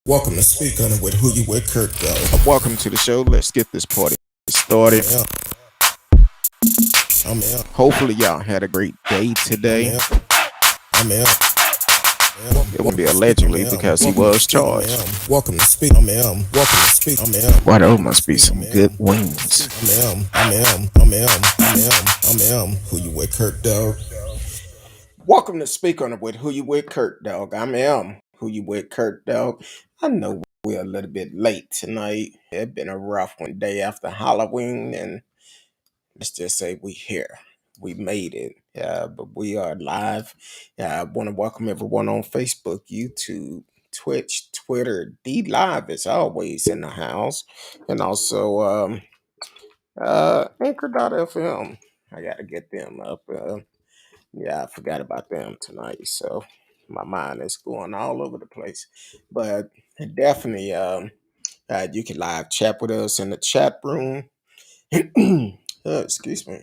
Welcome to Speak On It with Who You With Kurt Go. Welcome to the show. Let's get this party started. Yeah, I'm out. Hopefully, y'all had a great day I'm today. out. I'm out. It won't Welcome be to Speak. I'm allegedly out. because he Welcome to was Speak. I'm charged. out. Welcome to Speak. I'm out. Welcome to Speak. I'm out. Why, those Welcome to must be Speak. I'm some out. good Welcome to wings. Speak. I'm out. I'm out. I'm out. I'm out. I'm out. Who You With Kurt Dog. Welcome to Speak On It with Who You With Kurt Dog. I'm M. Who You With Kurt Dog. I know we're a little bit late tonight. It's been a rough one day after Halloween, and let's just say we here. We made it. But we are live. I want to welcome everyone on Facebook, YouTube, Twitch, Twitter. D Live is always in the house. And also Anchor.fm. I gotta get them up. Yeah, I forgot about them tonight. So my mind is going all over the place. But definitely you can live chat with us in the chat room. Excuse me.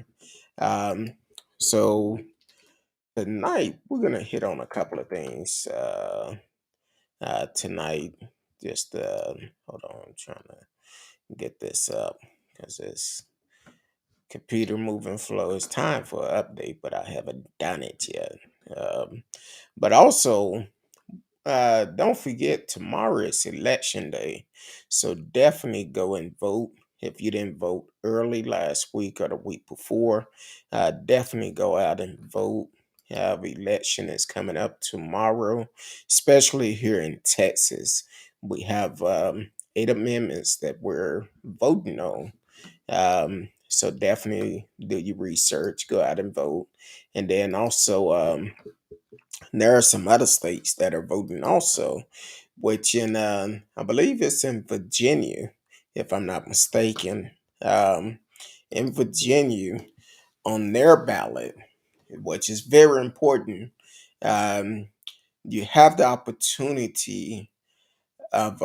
Um, so tonight we're gonna hit on a couple of things. Tonight, just hold on, I'm trying to get this up because this computer moving flow. It's time for an update, but I haven't done it yet. But also, don't forget tomorrow is election day, so definitely go and vote. If you didn't vote early last week or the week before, definitely go out and vote. The election is coming up tomorrow, especially here in Texas. We have 8 amendments that we're voting on. So definitely do your research, go out and vote. And then also, there are some other states that are voting also, which in I believe it's in Virginia, if I'm not mistaken. In Virginia, on their ballot, which is very important, um, you have the opportunity of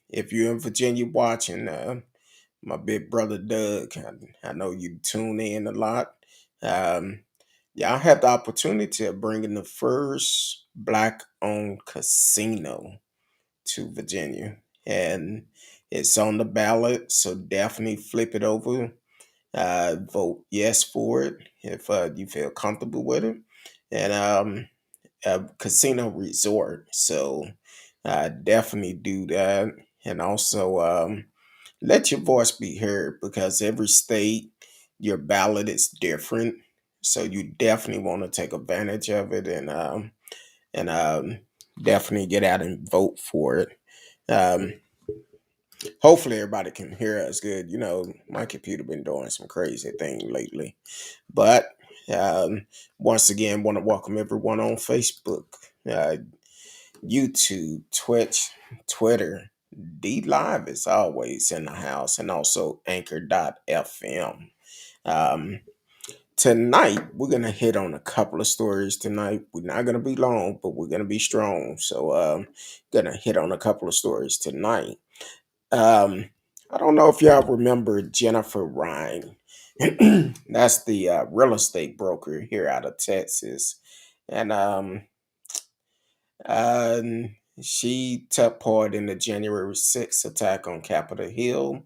if you're in Virginia watching, my big brother Doug, I know you tune in a lot. Um, Y'all have the opportunity of bringing the first black-owned casino to Virginia, and it's on the ballot. So definitely flip it over. Vote yes for it if you feel comfortable with it, and a casino resort. So definitely do that, and also let your voice be heard because every state, your ballot is different. So you definitely want to take advantage of it and definitely get out and vote for it. Um, Hopefully everybody can hear us good. You know, my computer been doing some crazy thing lately. But once again, want to welcome everyone on Facebook, uh, YouTube, Twitch, Twitter. D Live is always in the house, and also Anchor.fm. Um, Tonight, we're going to hit on a couple of stories tonight. We're not going to be long, but we're going to be strong. So, going to hit on a couple of stories tonight. Um, I don't know if y'all remember Jennifer Ryan. That's the real estate broker here out of Texas. And she took part in the January 6th attack on Capitol Hill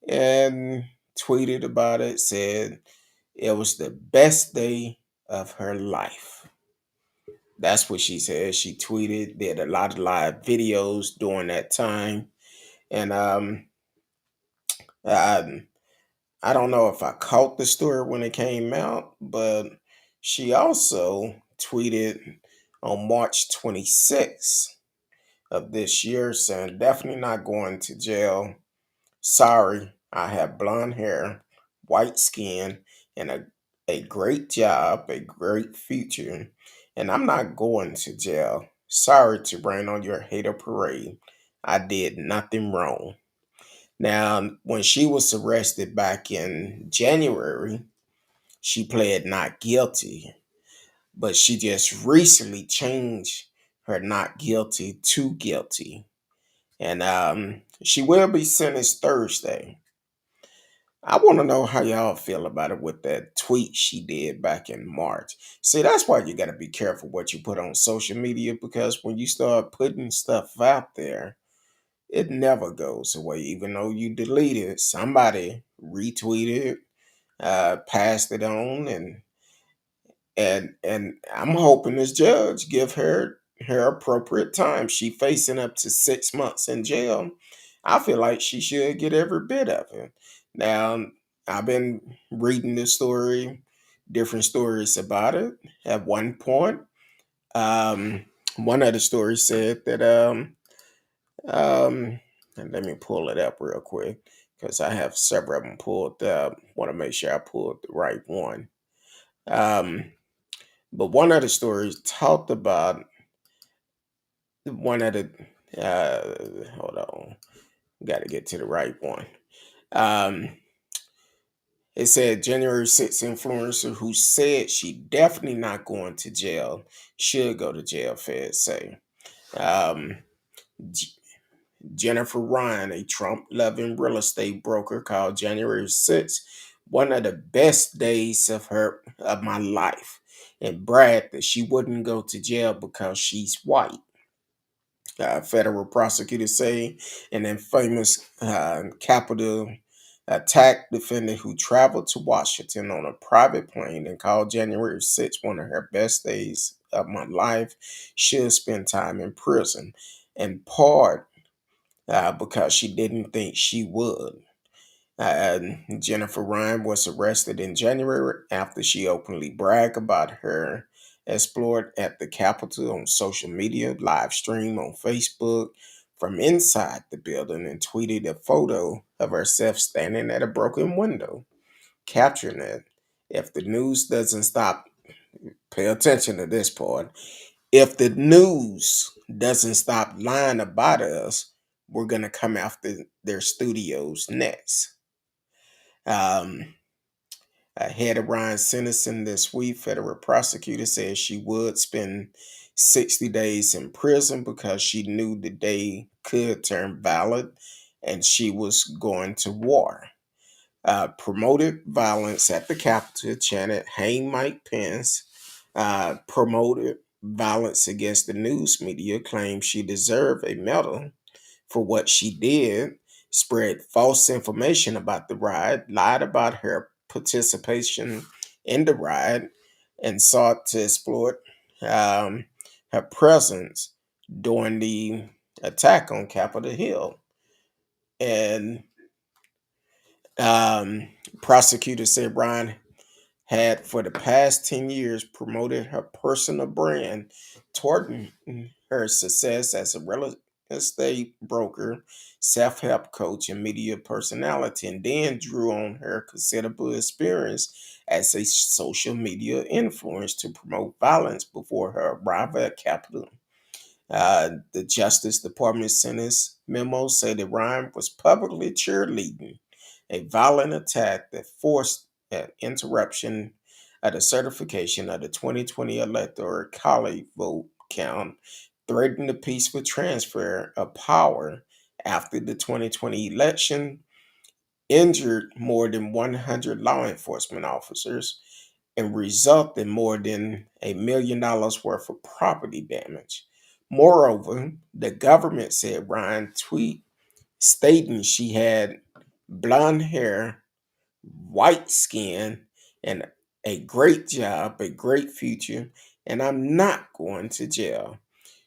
and tweeted about it, said it was the best day of her life. That's what she said. She tweeted, did a lot of live videos during that time. And I, I don't know if I caught the story when it came out, but she also tweeted on March 26th of this year saying, definitely not going to jail. Sorry, I have blonde hair, white skin, and a great job, a great future, and I'm not going to jail. Sorry to rain on your hater parade. I did nothing wrong. Now, when she was arrested back in January, she pled not guilty, but she just recently changed her not guilty to guilty. And she will be sentenced Thursday. I want to know how y'all feel about it with that tweet she did back in March. See, that's why you got to be careful what you put on social media because when you start putting stuff out there, it never goes away. Even though you delete it, somebody retweeted, passed it on, and I'm hoping this judge give her appropriate time. She facing up to 6 months in jail. I feel like she should get every bit of it. Now, I've been reading this story, different stories about it. At one point, um, one of the stories said that um, and let me pull it up real quick because I have several of them pulled up. Want to make sure I pulled the right one. Um, but one of the stories talked about one of the hold on, got to get to the right one. Um, it said January 6th influencer who said she definitely not going to jail should go to jail. Feds say. Um, J- Jennifer Ryan, a Trump-loving real estate broker, called January 6th one of the best days of my life, and bragged that she wouldn't go to jail because she's white. Federal prosecutors say an infamous Capitol attack defendant who traveled to Washington on a private plane and called January 6th one of her best days of my life should spend time in prison, in part because she didn't think she would. Jennifer Ryan was arrested in January after she openly bragged about her exploit at the Capitol on social media, live stream on Facebook from inside the building, and tweeted a photo of herself standing at a broken window, capturing it. If the news doesn't stop, pay attention to this part. If the news doesn't stop lying about us, we're going to come after their studios next. Um, Ahead of Ryan's sentencing this week, federal prosecutor said she would spend 60 days in prison because she knew the day could turn violent and she was going to war. Promoted violence at the Capitol, chanted "Hang Mike Pence," promoted violence against the news media, claimed she deserved a medal for what she did, spread false information about the riot, lied about her participation in the riot, and sought to exploit um, her presence during the attack on Capitol Hill. And um, prosecutors said Ryan had for the past 10 years promoted her personal brand toward her success as a real estate broker, self-help coach, and media personality, and then drew on her considerable experience as a social media influence to promote violence before her arrival at Capitol. The Justice Department sentence memo said that Ryan was publicly cheerleading a violent attack that forced an interruption of the certification of the 2020 electoral college vote count, threatened the peaceful transfer of power after the 2020 election, injured more than 100 law enforcement officers, and result in more than $1 million worth of property damage. Moreover, the government said Ryan tweet stating she had blonde hair, white skin, and a great job, a great future, and I'm not going to jail.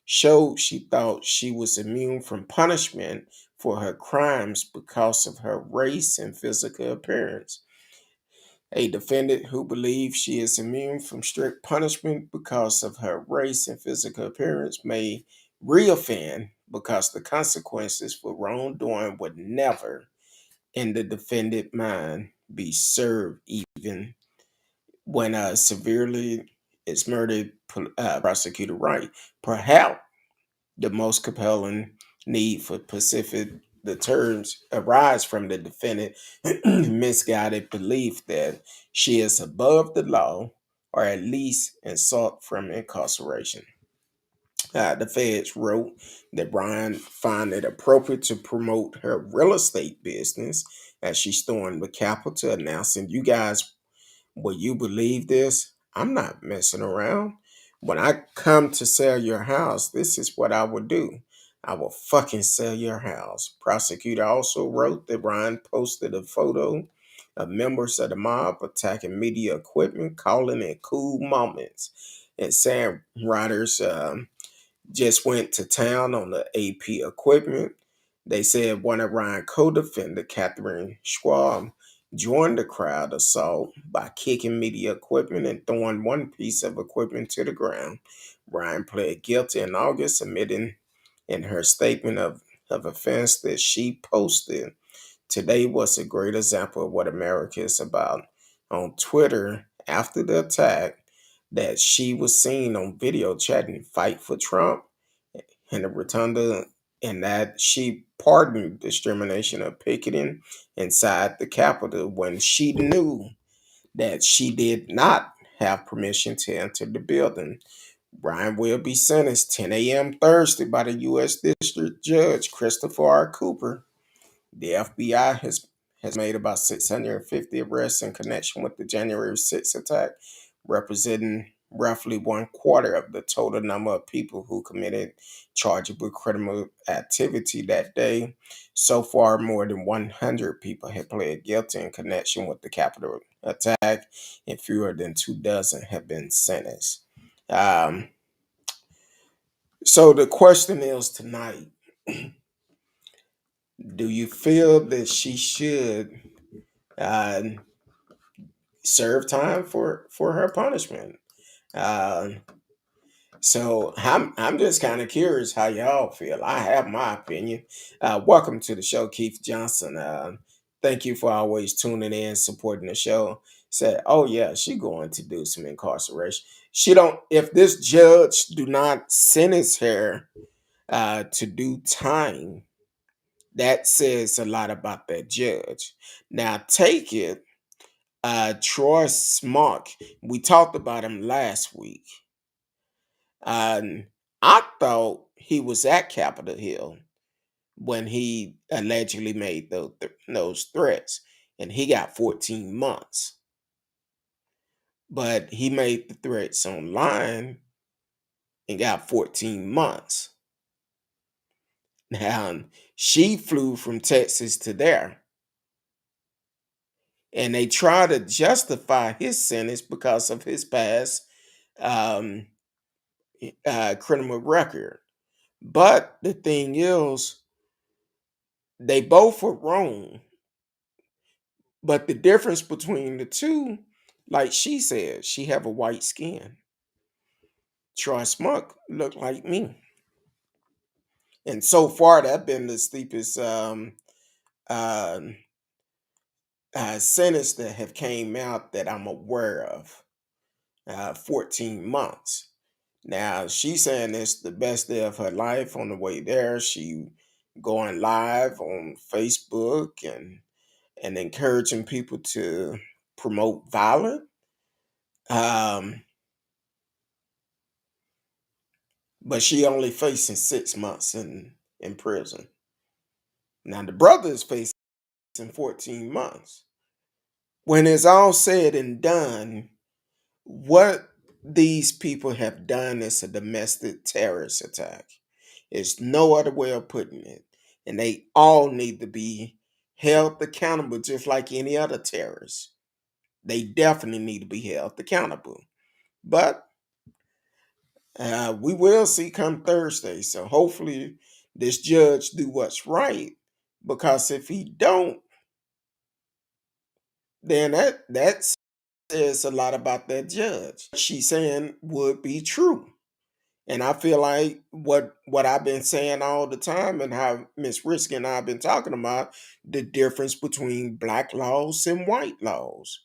Showed she thought she was immune from punishment for her crimes because of her race and physical appearance. A defendant who believes she is immune from strict punishment because of her race and physical appearance may reoffend because the consequences for wrongdoing would never, in the defendant mind, be served even when severely is murdered, prosecutor Wright. Perhaps the most compelling need for Pacific the terms arise from the defendant misguided belief that she is above the law or at least insult from incarceration. The feds wrote that Brian found it appropriate to promote her real estate business as she stormed the Capitol, announcing, "You guys, will you believe this? I'm not messing around. When I come to sell your house, this is what I would do. I will fucking sell your house. Prosecutor also wrote that Ryan posted a photo of members of the mob attacking media equipment, calling it cool moments, and saying writers just went to town on the AP equipment. They said one of Ryan's co-defendant, Catherine Schwab, joined the crowd assault by kicking media equipment and throwing one piece of equipment to the ground. Ryan pled guilty in August, admitting in her statement of offense that she posted, "Today was a great example of what America is about." On Twitter, after the attack, that she was seen on video chatting "Fight for Trump" and the rotunda, and that she pardoned discrimination of picketing inside the Capitol when she knew that she did not have permission to enter the building. Brian will be sentenced 10 a.m. Thursday by the U.S. District Judge Christopher R. Cooper. The FBI has made about 650 arrests in connection with the January 6th attack, representing roughly one quarter of the total number of people who committed chargeable criminal activity that day. So far, more than 100 people have pled guilty in connection with the Capitol attack, and fewer than 2 dozen have been sentenced. Um, so the question is tonight, do you feel that she should uh, serve time for her punishment? Uh, so I'm just kind of curious how y'all feel. I have my opinion. Welcome to the show, Keith Johnson. Thank you for always tuning in, supporting the show. Said, oh yeah, she going to do some incarceration. She don't. If this judge do not sentence her to do time, that says a lot about that judge. Now take it, Troy Smart. We talked about him last week. I thought he was at Capitol Hill when he allegedly made those threats, and he got 14 months. But he made the threats online and got 14 months. Now, she flew from Texas to there, and they try to justify his sentence because of his past um, criminal record. But the thing is, they both were wrong. But the difference between the two, like she said, she have a white skin. Troy Smuck looked like me. And so far, that been the steepest uh, sentence that have came out that I'm aware of. 14 months. Now she's saying it's the best day of her life on the way there. She going live on Facebook and encouraging people to promote violence. Um, but she only facing 6 months in prison. Now the brother is facing 14 months. When it's all said and done, what these people have done is a domestic terrorist attack. There's no other way of putting it. And they all need to be held accountable just like any other terrorist. They definitely need to be held accountable. But we will see come Thursday. So hopefully this judge do what's right. Because if he don't, then that says a lot about that judge. She's saying would be true. And I feel like what I've been saying all the time and how Miss Risky and I have been talking about the difference between black laws and white laws.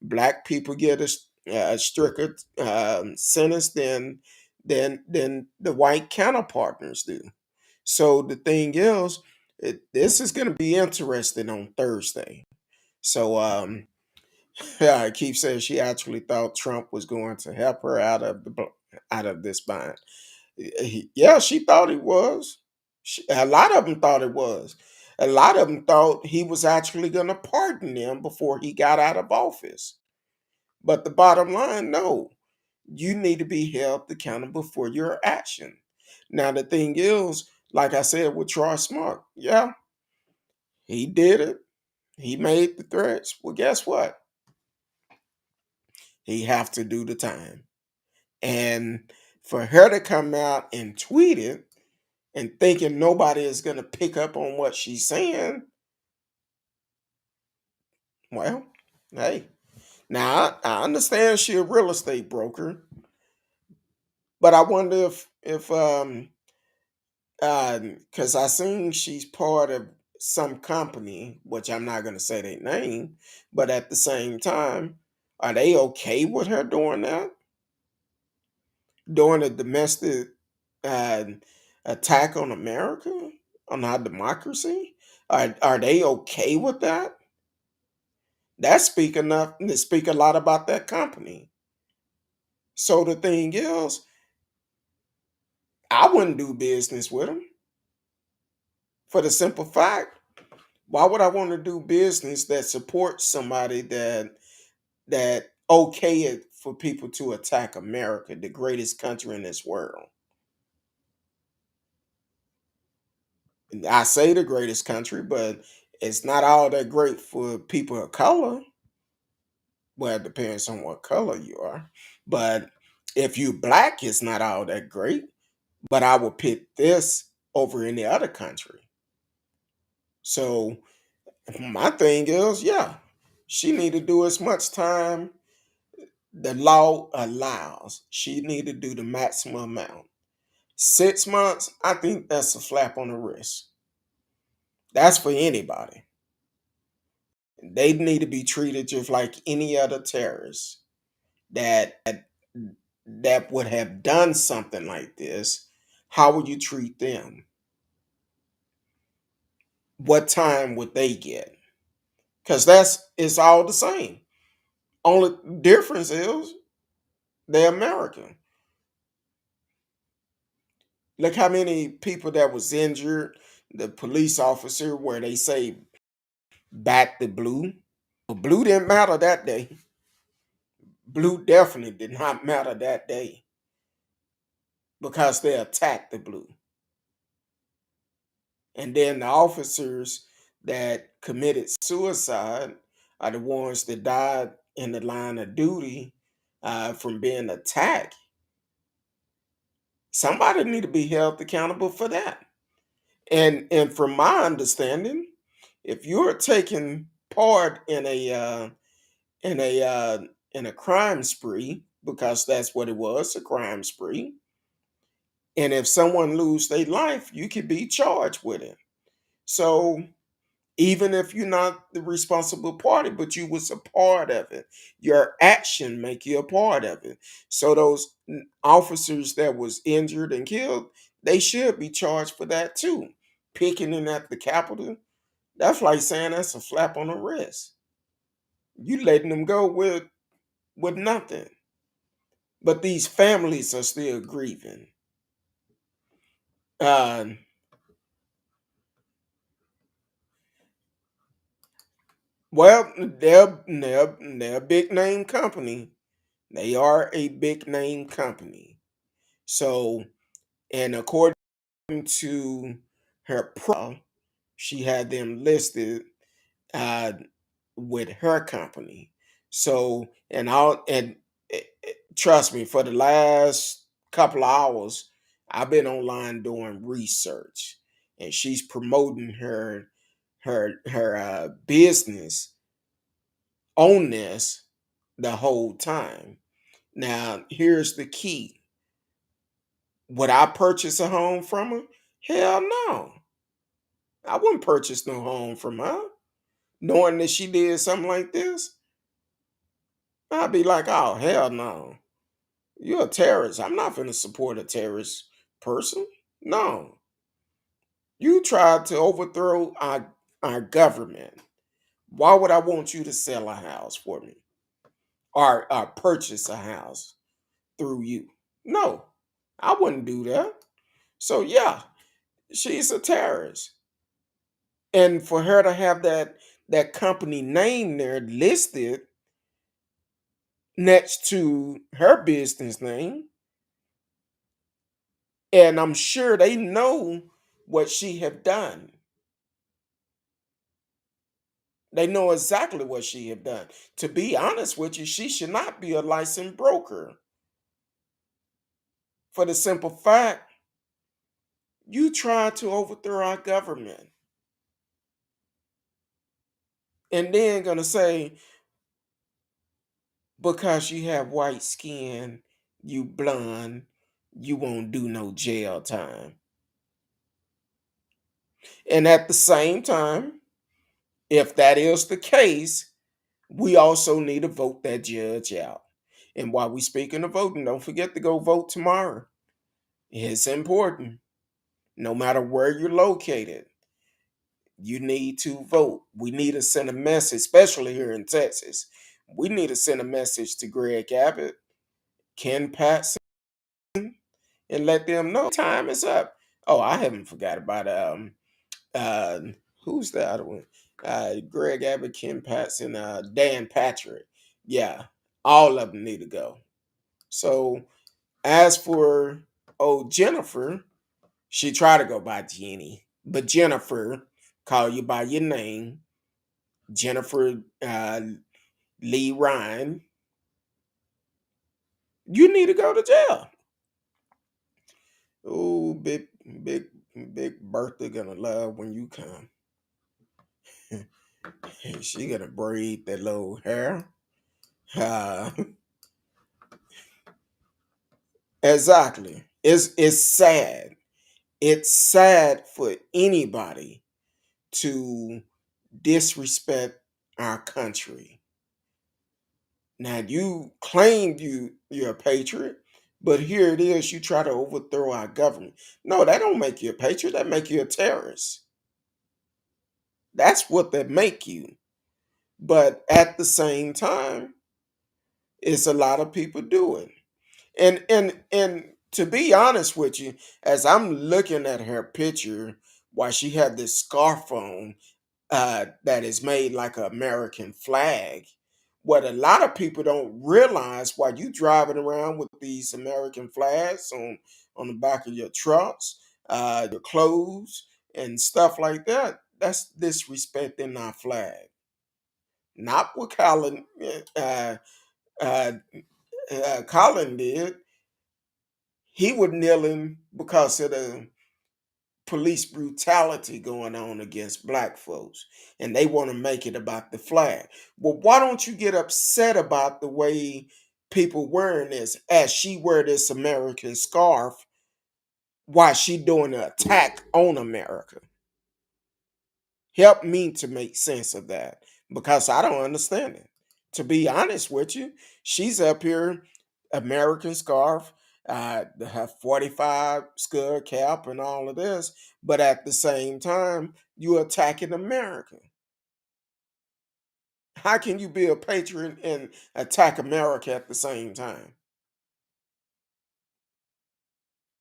Black people get a stricter sentence than the white counterpartners do. So the thing is, this is going to be interesting on Thursday. So yeah, I keep saying she actually thought Trump was going to help her out of this bind. Yeah, she thought it was. A lot of them thought it was. A lot of them thought he was actually going to pardon them before he got out of office. But the bottom line, no, you need to be held accountable for your action. Now, the thing is, Like I said with Troy Smart, yeah, he did it. He made the threats. Well, guess what? He have to do the time. And for her to come out and tweet it and thinking nobody is going to pick up on what she's saying, well, hey. Now I understand she a real estate broker, but I wonder if because I seen she's part of some company, which I'm not going to say their name, but at the same time, are they okay with her doing that? Doing a domestic uh, attack on America, on our democracy? Are they okay with that? That speak a lot about that company. So the thing is, I wouldn't do business with them for the simple fact. Why would I want to do business that supports somebody that okay it for people to attack America, the greatest country in this world? And I say the greatest country, but it's not all that great for people of color. Well, it depends on what color you are. But if you black, it's not all that great. But I would pick this over any other country. So my thing is, yeah, she need to do as much time the law allows. She need to do the maximum amount. 6 months, I think that's a slap on the wrist. That's for anybody. They need to be treated just like any other terrorist that that would have done something like this. How would you treat them? What time would they get? Because that's it's all the same. Only difference is they're American. Look how many people that was injured. The police officer where they say back the blue. But blue didn't matter that day. Blue definitely did not matter that day because they attacked the blue. And then the officers that committed suicide are the ones that died in the line of duty from being attacked. Somebody need to be held accountable for that. And from my understanding, if you're taking part in a uh, in a crime spree, because that's what it was, a crime spree, and if someone lose their life, you could be charged with it. So even if you're not the responsible party, but you was a part of it, your action make you a part of it. So those officers that was injured and killed, they should be charged for that too. Picketing at the Capitol, that's like saying that's a slap on the wrist. You letting them go with nothing. But these families are still grieving. Uh, well, they're a big name company. They are a big name company. So, and according to her profile, she had them listed uh, with her company. So, trust me, for the last couple of hours, I've been online doing research, and she's promoting her business on this the whole time. Now, here's the key: would I purchase a home from her? Hell no, I wouldn't purchase no home from her, knowing that she did something like this. I'd be like, oh hell no. You're a terrorist. I'm not going to support a terrorist person. No. You tried to overthrow our government. Why would I want you to sell a house for me or purchase a house through you? No, I wouldn't do that. So, yeah, she's a terrorist. And for her to have that company name there listed next to her business name, and I'm sure they know what she have done. They know exactly what she have done. To be honest with you, she should not be a licensed broker for the simple fact you tried to overthrow our government and then gonna say because you have white skin, you blonde, you won't do no jail time. And at the same time, if that is the case, we also need to vote that judge out. And while we speaking of voting, don't forget to go vote tomorrow. It's important. No matter where you're located, you need to vote. We need to send a message, especially here in Texas. We need to send a message to Greg Abbott, Ken Patson, and let them know time is up. Oh, I haven't forgot about uh who's the other one? Greg Abbott, Ken Patson, Dan Patrick. Yeah, all of them need to go. So as for Jennifer, she tried to go by Jenny, but Jennifer, call you by your name, Jennifer Lee Ryan, you need to go to jail. Oh, big Bertha gonna love when you come. She gonna braid that little hair. Uh, exactly. It's sad. It's sad for anybody to disrespect our country. Now you claim you're a patriot, but here it is, you try to overthrow our government. No, that don't make you a patriot, that make you a terrorist. That's what that make you. But at the same time, it's a lot of people doing. And to be honest with you, as I'm looking at her picture while she had this scarf on that is made like an American flag. What a lot of people don't realize while you driving around with these American flags on the back of your trucks, your clothes, and stuff like that, that's disrespecting our flag. Not what uh, Colin did. He was kneeling because of the police brutality going on against black folks, and they want to make it about the flag. Well, why don't you get upset about the way people wearing this as she wear this American scarf while she doing an attack on America? Help me to make sense of that because I don't understand it. To be honest with you, she's up here, American scarf, her 45 skull cap, and all of this, but at the same time, you're attacking America. How can you be a patriot and attack America at the same time?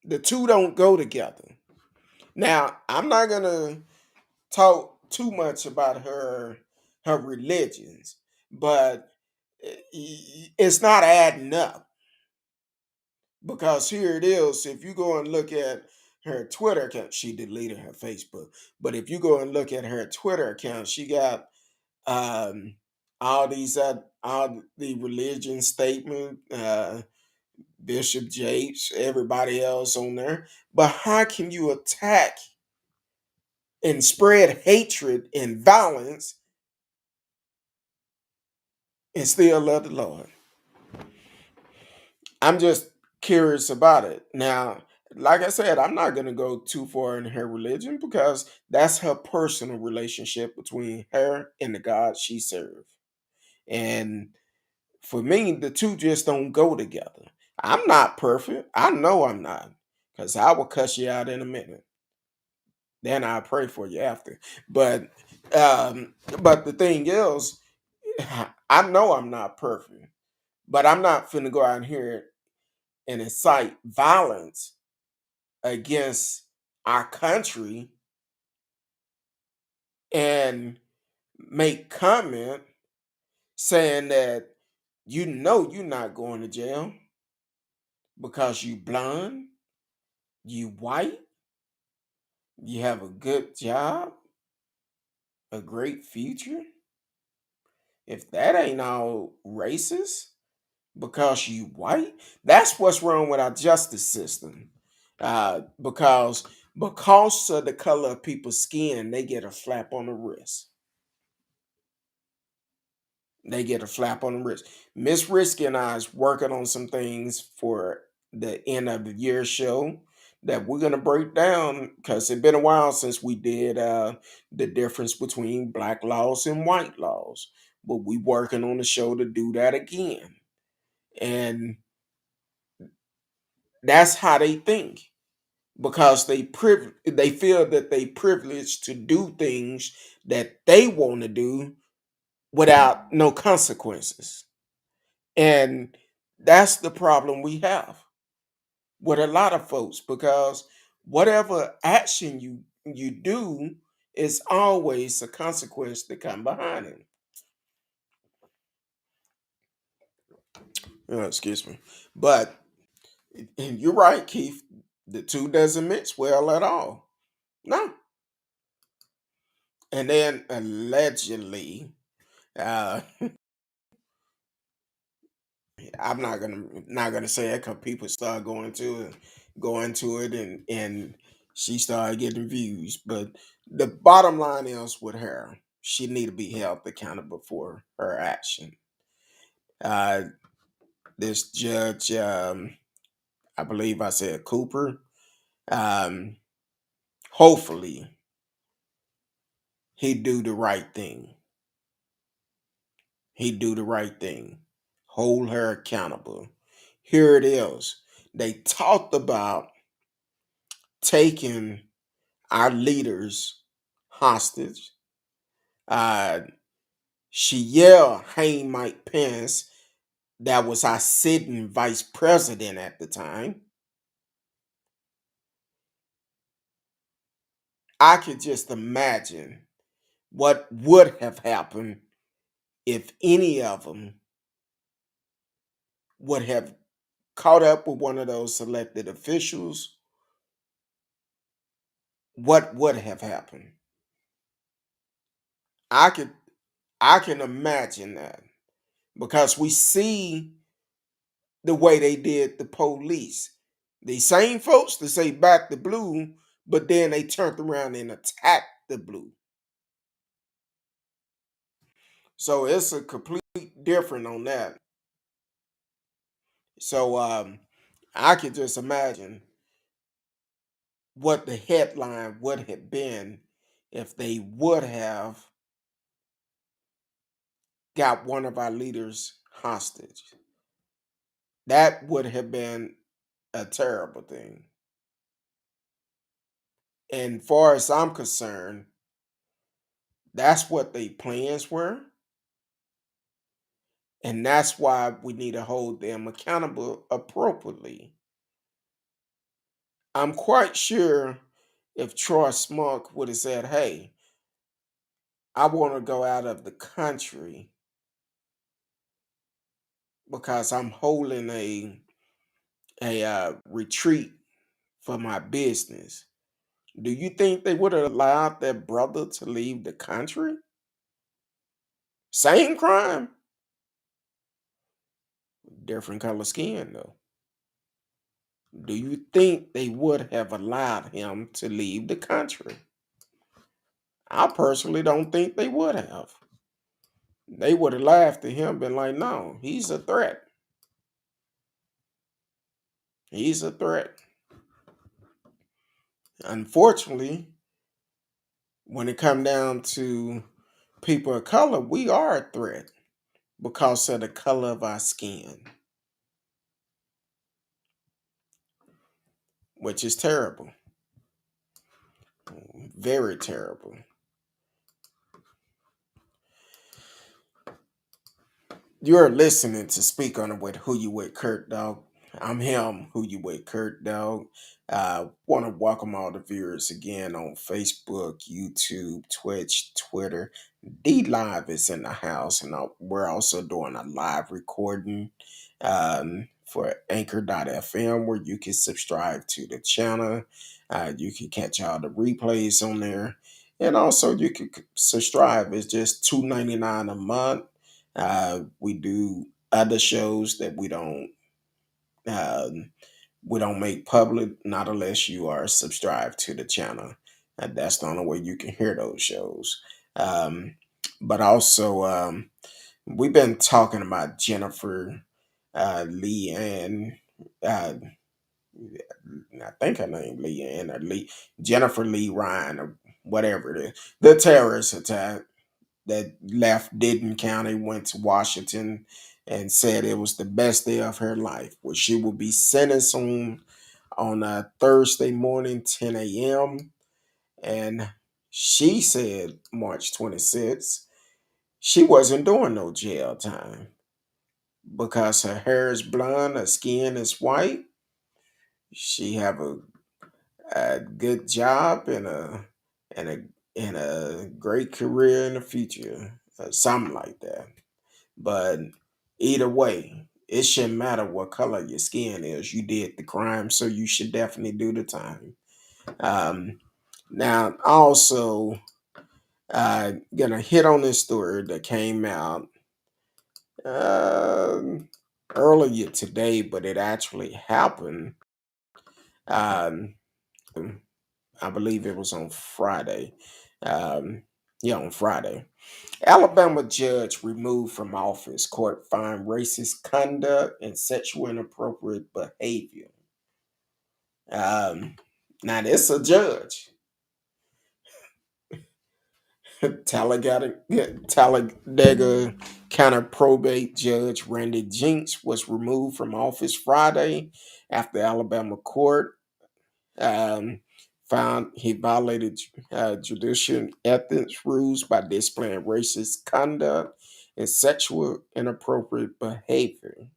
The two don't go together. Now, I'm not gonna talk too much about her religions, but it's not adding up because here it is. If you go and look at her Twitter account, she deleted her Facebook, but if you go and look at her Twitter account, she got um, all the religion statement, Bishop Japes, everybody else on there. But how can you attack and spread hatred and violence and still love the Lord? I'm just curious about it. Now, like I said, I'm not going to go too far in her religion because that's her personal relationship between her and the God she serves. And for me, the two just don't go together. I'm not perfect. I know I'm not because I will cuss you out in a minute. Then I'll pray for you after. But the thing is, I know I'm not perfect, but I'm not finna go out here and incite violence against our country and make comment saying that you know you're not going to jail because you blonde, you white, You have a good job, a great future. If that ain't all racist because you white, that's what's wrong with our justice system. Because of the color of people's skin, they get a slap on the wrist. They get a flap on the wrist. Miss Risky and I is working on some things for the end of the year show that we're gonna break down because it's been a while since we did the difference between black laws and white laws. But we working on the show to do that again. And that's how they think because they feel that they privileged to do things that they want to do without no consequences. And that's the problem we have with a lot of folks because whatever action you do is always a consequence to come behind it. Excuse me. But and you're right, Keith. The two doesn't mix well at all. No. And then allegedly, uh, I'm not gonna say it because people start going to it, and she started getting views. But the bottom line is with her, she need to be held accountable for her action. Uh, this judge, I believe I said Cooper. Um, hopefully, he do the right thing. He do the right thing. Hold her accountable. Here it is. They talked about taking our leaders hostage. Uh, she yelled, "Hey, Mike Pence," that was our sitting vice president at the time. I could just imagine what would have happened if any of them would have caught up with one of those elected officials. What would have happened? I could I can imagine that because we see the way they did the police. The same folks to say back the blue, but then they turned around and attacked the blue. So it's a complete different on that. So I could just imagine what the headline would have been if they would have got one of our leaders hostage. That would have been a terrible thing. And far as I'm concerned, that's what they plans were. And that's why we need to hold them accountable appropriately. I'm quite sure if Troy Smunk would have said, "Hey, I want to go out of the country because I'm holding a retreat for my business," do you think they would have allowed their brother to leave the country? Same crime, different color skin, though. Do you think they would have allowed him to leave the country? I personally don't think they would have. They would have laughed at him, been like, "No, he's a threat. He's a threat." Unfortunately, when it come down to people of color, we are a threat because of the color of our skin, which is terrible, very terrible. You're listening to Speak On It with Who You With Kurt Dog. I'm him, Who You With Kurt Dog. Want to welcome all the viewers again on Facebook, YouTube, Twitch, Twitter. D Live is in the house, and we're also doing a live recording for Anchor.fm, where you can subscribe to the channel. You can catch all the replays on there. And also you can subscribe. It's just $2.99 a month. We do other shows that we don't make public, not unless you are subscribed to the channel. That's the only way you can hear those shows. Um, but also, we've been talking about Jennifer Lee Ann. Uh, I think her name Lee Ann or Lee Jennifer Lee Ryan or whatever it is. The terrorist attack that left Denton County, went to Washington, and said it was the best day of her life, where she will be sentenced on Thursday morning, 10 a.m. And she said March 26th, she wasn't doing no jail time because her hair is blonde, her skin is white. She have a good job and a and a great career in the future, something like that. But either way, it shouldn't matter what color your skin is. You did the crime, so you should definitely do the time. Um, Now, also, gonna hit on this story that came out um, earlier today, but it actually happened. Um, I believe it was on Friday. Um, yeah, on Friday. Alabama judge removed from office. Court find racist conduct and sexual inappropriate behavior. Um, Now, this a judge. Talladega County probate judge Randy Jinks was removed from office Friday after Alabama court um, found he violated judicial ethics rules by displaying racist conduct and sexual inappropriate behavior.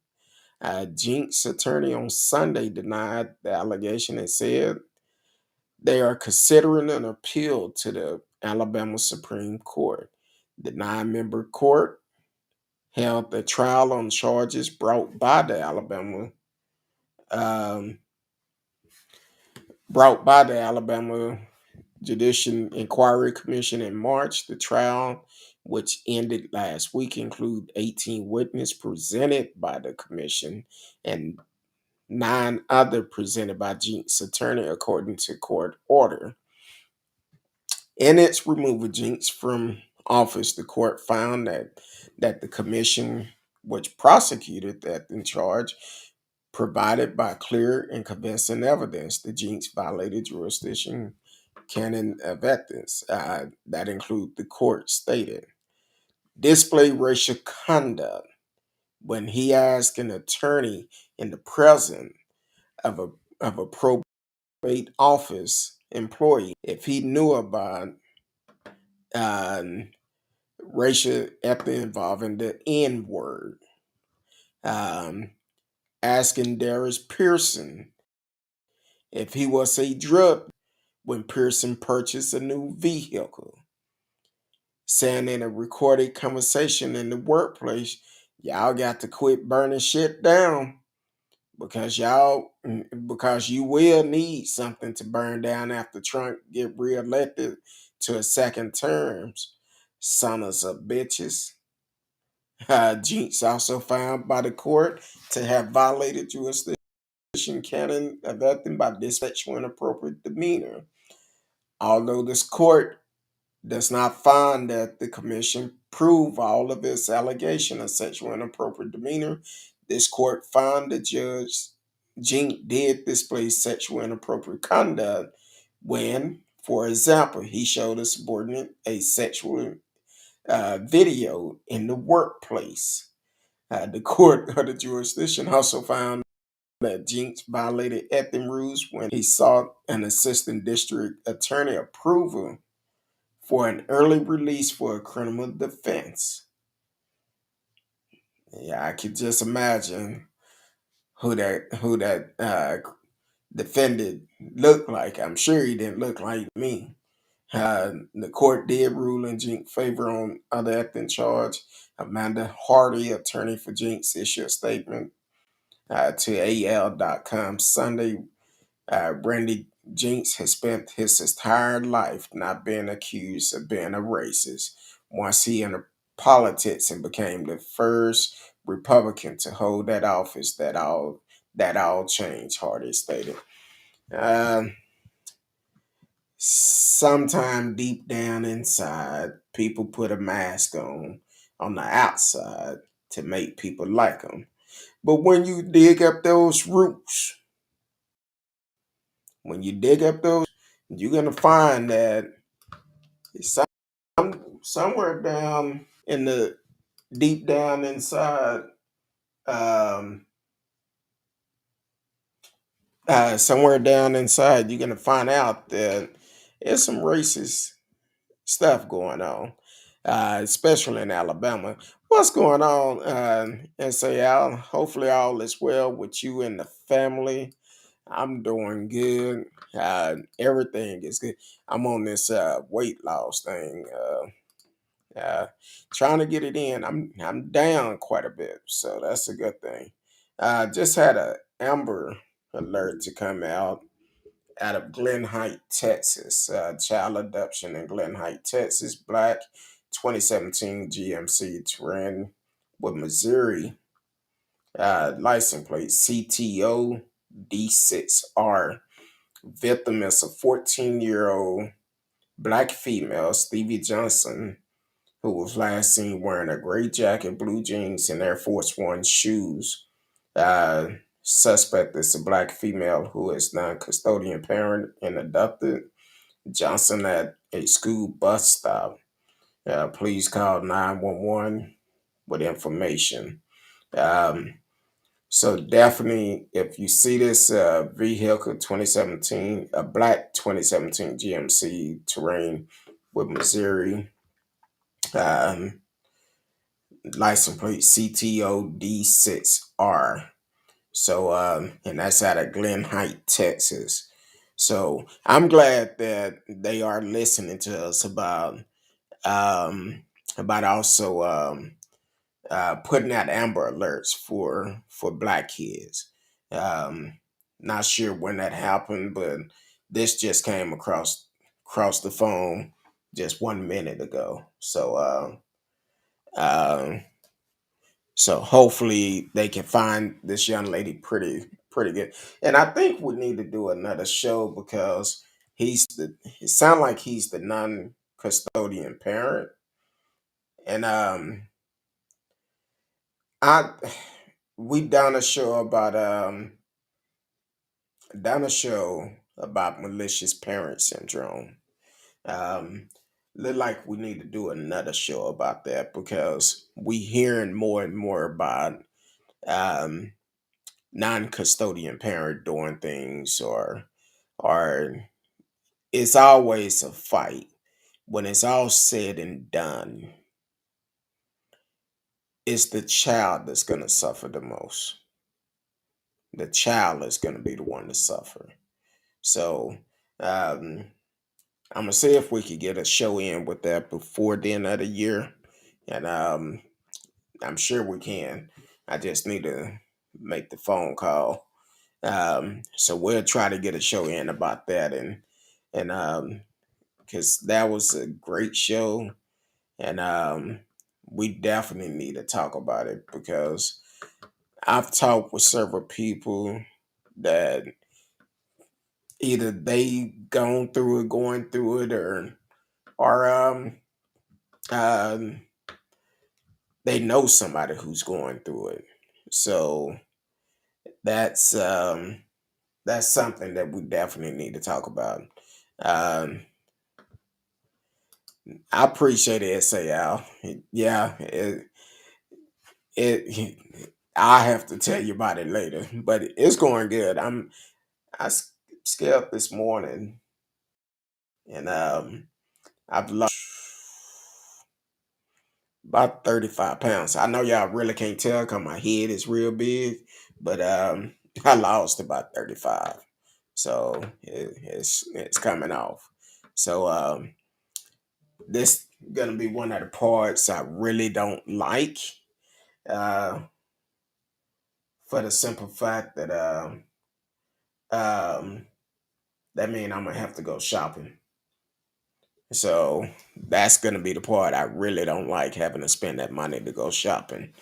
Jinks' attorney on Sunday denied the allegation and said they are considering an appeal to the Alabama Supreme Court. The 9 member court held the trial on charges um, brought by the Alabama Judicial Inquiry Commission in March. The trial, which ended last week, included 18 witnesses presented by the commission and 9 other presented by Jinks' attorney, according to court order. In its removal, Jinks from office, the court found that the commission, which prosecuted that in charge, provided by clear and convincing evidence that Jinks violated jurisdiction canon of ethics. That include the court stated display racial conduct when he asked an attorney in the presence of a probate office employee if he knew about uh, racial epithet involving the N word. Um, Asking Darius Pearson if he was a drug when Pearson purchased a new vehicle. Saying in a recorded conversation in the workplace, y'all got to quit burning shit down because you will need something to burn down after Trump get reelected to a second terms. Sons of bitches. Jinx also found by the court to have violated jurisdiction canon of acting by sexual inappropriate demeanor. Although this court does not find that the commission prove all of its allegation of sexual inappropriate demeanor, this court found the judge Jink did display sexual inappropriate conduct when, for example, he showed a subordinate a sexual video in the workplace. The court of the jurisdiction also found that Jinks violated ethics rules when he sought an assistant district attorney approval for an early release for a criminal defense. Yeah, I could just imagine who that defendant looked like. I'm sure he didn't look like me. The court did rule in Jinks' favor on other acting charge. Amanda Hardy, attorney for Jinks, issued a statement to AL.com Sunday. Randy Jinks has spent his entire life not being accused of being a racist. Once he entered politics and became the first Republican to hold that office, that all changed. Hardy stated. Um, Sometime deep down inside, people put a mask on the outside to make people like them. But when you dig up those roots, when you dig up those, you're gonna find that some, somewhere down in the deep down inside, um, somewhere down inside, you're gonna find out that there's some racist stuff going on, especially in Alabama. What's going on? And say, Al, hopefully all is well with you and the family. I'm doing good. Everything is good. I'm on this weight loss thing. Trying to get it in. I'm down quite a bit, so that's a good thing. Just had a Amber Alert to come out of Glen Height, Texas. Child abduction in Glen Height, Texas. Black 2017 GMC Terrain with Missouri license plate CTO D6R. Victim is a 14-year-old black female, Stevie Johnson, who was last seen wearing a gray jacket, blue jeans, and Air Force One shoes. Uh, Suspect is a black female who is non-custodian parent and adopted. Johnson at a school bus stop. Please call 911 with information. Um, so definitely, if you see this vehicle 2017, a black 2017 GMC Terrain with Missouri um, license plate CTOD6R. So, and that's out of Glen Height, Texas. So I'm glad that they are listening to us um, about also putting out Amber Alerts for Black kids. Um, Not sure when that happened, but this just came across the phone just 1 minute ago. Um, so hopefully they can find this young lady pretty good. And I think we need to do another show because it sounds like he's the non-custodian parent. And I we done a show about malicious parent syndrome. Um Look like we need to do another show about that because we hearing more and more about um non-custodian parent doing things or it's always a fight. When it's all said and done, it's the child that's going to suffer the most. The child is going to be the one to suffer. So um, I'm gonna see if we could get a show in with that before the end of the year, and I'm sure we can. I just need to make the phone call. So we'll try to get a show in about that, and because that was a great show, and we definitely need to talk about it because I've talked with several people that either they going through it, or um, they know somebody who's going through it. So that's that's something that we definitely need to talk about. Um, I appreciate it, Sal. Yeah, it I have to tell you about it later, but it's going good. Scaled this morning, and I've lost about 35 pounds. I know y'all really can't tell because my head is real big, but I lost about 35. So it's coming off. So this gonna be one of the parts I really don't like. Uh for the simple fact that um, that means I'm gonna have to go shopping. So that's gonna be the part I really don't like, having to spend that money to go shopping.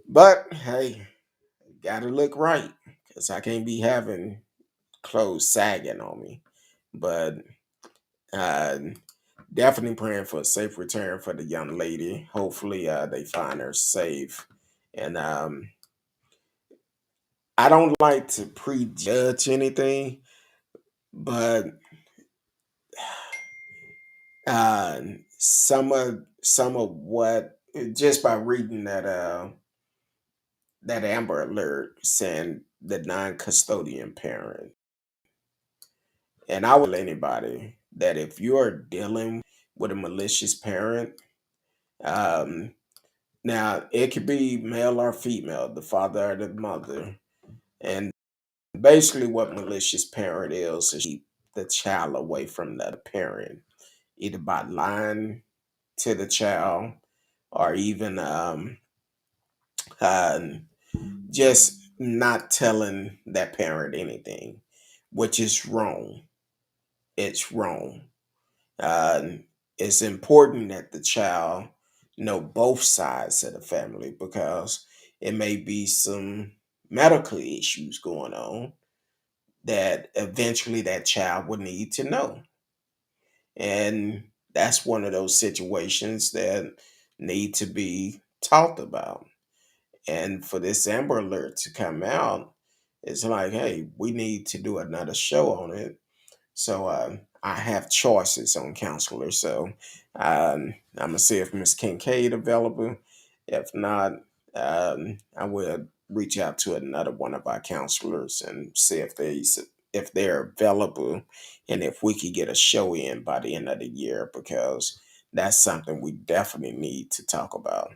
But hey, gotta look right, because I can't be having clothes sagging on me. But uh, definitely praying for a safe return for the young lady. Hopefully, they find her safe. And I don't like to prejudge anything, but uh, some of what, just by reading that Amber Alert saying the non-custodian parent, and I would tell anybody that if you are dealing with a malicious parent, um, now it could be male or female, the father or the mother, and basically what malicious parent is keep the child away from the parent, either by lying to the child, or even uh, just not telling that parent anything, which is wrong. It's wrong. Uh, it's important that the child know both sides of the family, because it may be some medical issues going on that eventually that child would need to know. And that's one of those situations that need to be talked about. And for this Amber Alert to come out, it's like, hey, we need to do another show on it. So I have choices on counselors. So I'm gonna see if Miss Kincaid available. If not, I will reach out to another one of our counselors and see if they're available, and if we could get a show in by the end of the year, because that's something we definitely need to talk about.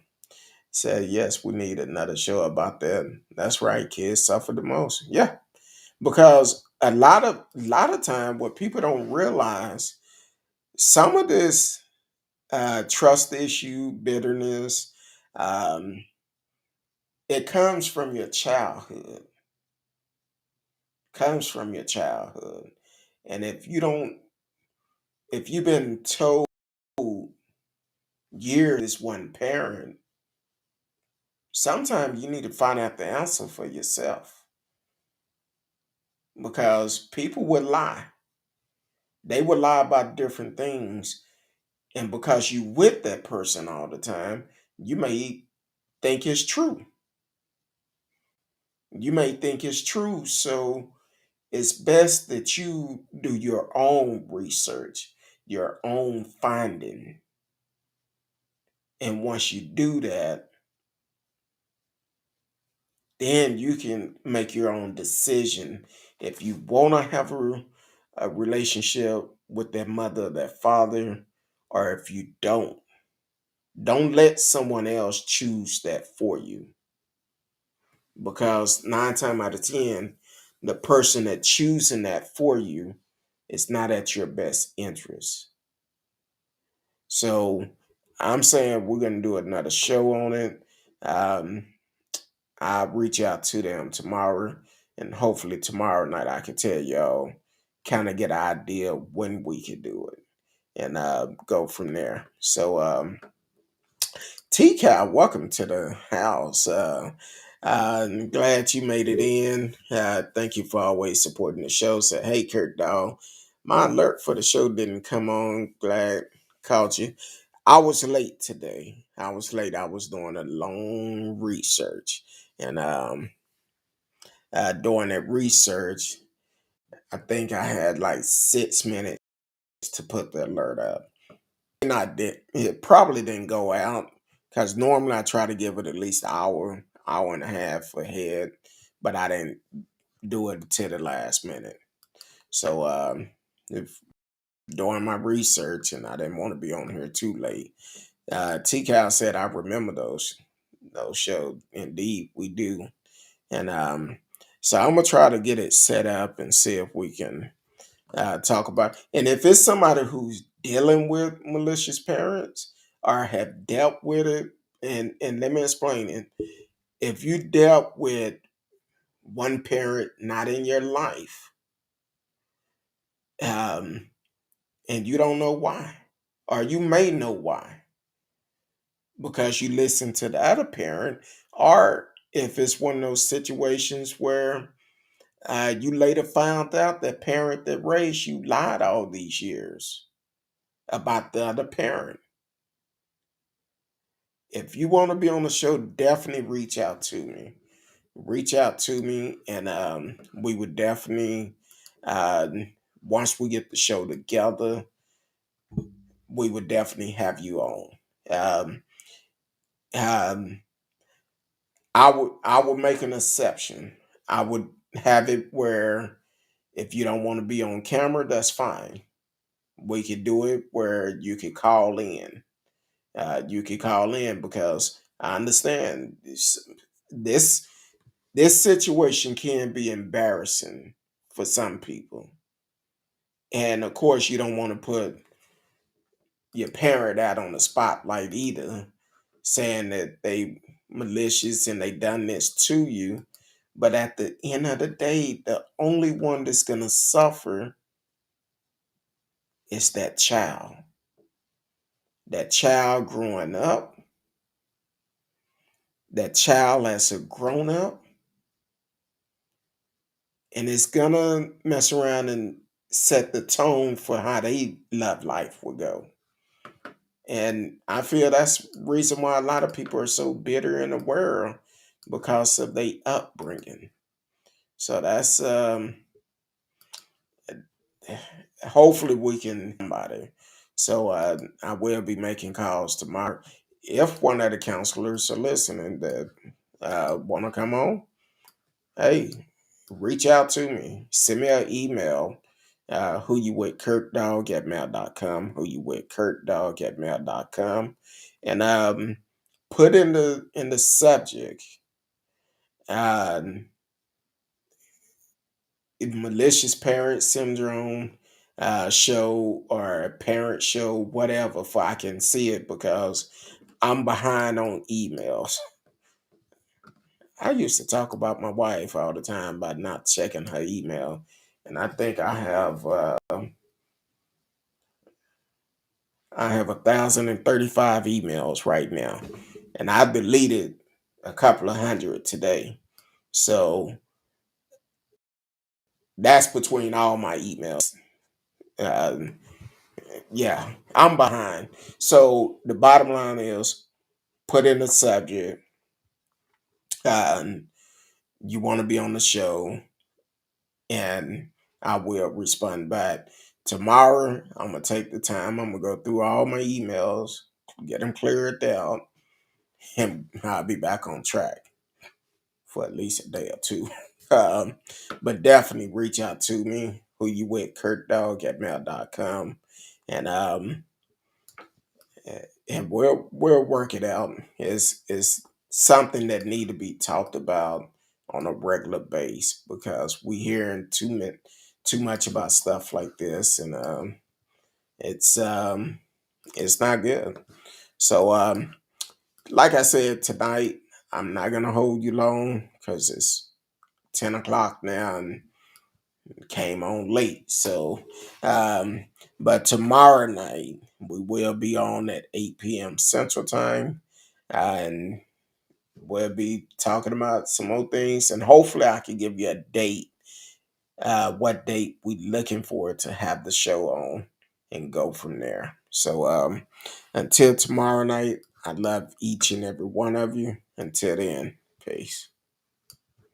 So yes, we need another show about that. That's right, kids suffer the most. Yeah, because a lot of time what people don't realize, some of this trust issue, bitterness, um, it comes from your childhood. Comes from your childhood. And if you've been told years this one parent, sometimes you need to find out the answer for yourself, because people would lie. They would lie about different things. And because you with that person all the time, you may think it's true. You may think it's true. So it's best that you do your own research, your own finding. And once you do that, then you can make your own decision if you want to have a relationship with that mother, that father, or if you don't. Don't let someone else choose that for you, because 9 times out of 10, the person that choosing that for you is not at your best interest. So I'm saying we're gonna do another show on it. Um, I'll reach out to them tomorrow, and hopefully tomorrow night I can tell y'all, kind of get an idea when we could do it, and go from there. So T-Cow, welcome to the house. I'm glad you made it in. Thank you for always supporting the show. So, hey, Kurt Dog, my alert for the show didn't come on. Glad called you. I was late today. I was late. I was doing a long research, and doing that research, I think I had like 6 minutes to put the alert up. And I did. It probably didn't go out, because normally I try to give it at least an hour, hour and a half ahead, but I didn't do it to the last minute. So if doing my research, and I didn't want to be on here too late. T Cal said I remember those shows. Indeed, we do. And so I'm gonna try to get it set up and see if we can talk about. And if it's somebody who's dealing with malicious parents or have dealt with it, and let me explain it. If you dealt with one parent not in your life, um, and you don't know why, or you may know why, because you listen to the other parent, or if it's one of those situations where you later found out that parent that raised you lied all these years about the other parent. If you want to be on the show, definitely reach out to me. Reach out to me, and we would definitely, uh, once we get the show together, we would definitely have you on. Um, um, I would make an exception. I would have it where if you don't want to be on camera, that's fine. We could do it where you could call in. You could call in because I understand this this situation can be embarrassing for some people, and of course, you don't want to put your parent out on the spotlight either, saying that they malicious and they done this to you. But at the end of the day, the only one that's gonna suffer is that child. That child growing up, that child as a grown up, and it's gonna mess around and set the tone for how they love life will go. And I feel that's the reason why a lot of people are so bitter in the world because of their upbringing. So that's hopefully we can somebody. So I will be making calls tomorrow. If one of the counselors are listening that want to come on, hey, reach out to me. Send me an email. Who you with kirkdog at mail.com. Who you with kirkdog at mail.com. And put in the subject uh, malicious parent syndrome show or parent show, whatever, for I can see it because I'm behind on emails. I used to talk about my wife all the time by not checking her email, and I have 1,035 emails right now, and I deleted a couple of hundred today. So that's between all my emails. Um, yeah, I'm behind. So the bottom line is put in the subject. Um, you want to be on the show, and I will respond back. Tomorrow, I'm gonna take the time. I'm gonna go through all my emails, get them cleared out, and I'll be back on track for at least a day or two. Um, but definitely reach out to me. Who you with? KirkDog at mail.com. And and we'll work it out. It's something that need to be talked about on a regular base because we hearing too much about stuff like this, and it's um it's not good. So like I said tonight, I'm not gonna hold you long because it's 10 o'clock now and came on late. So, but tomorrow night we will be on at 8 p.m. Central Time, and we'll be talking about some more things. And hopefully, I can give you a date. What date we looking forward to have the show on, and go from there. So, until tomorrow night, I love each and every one of you. Until then, peace.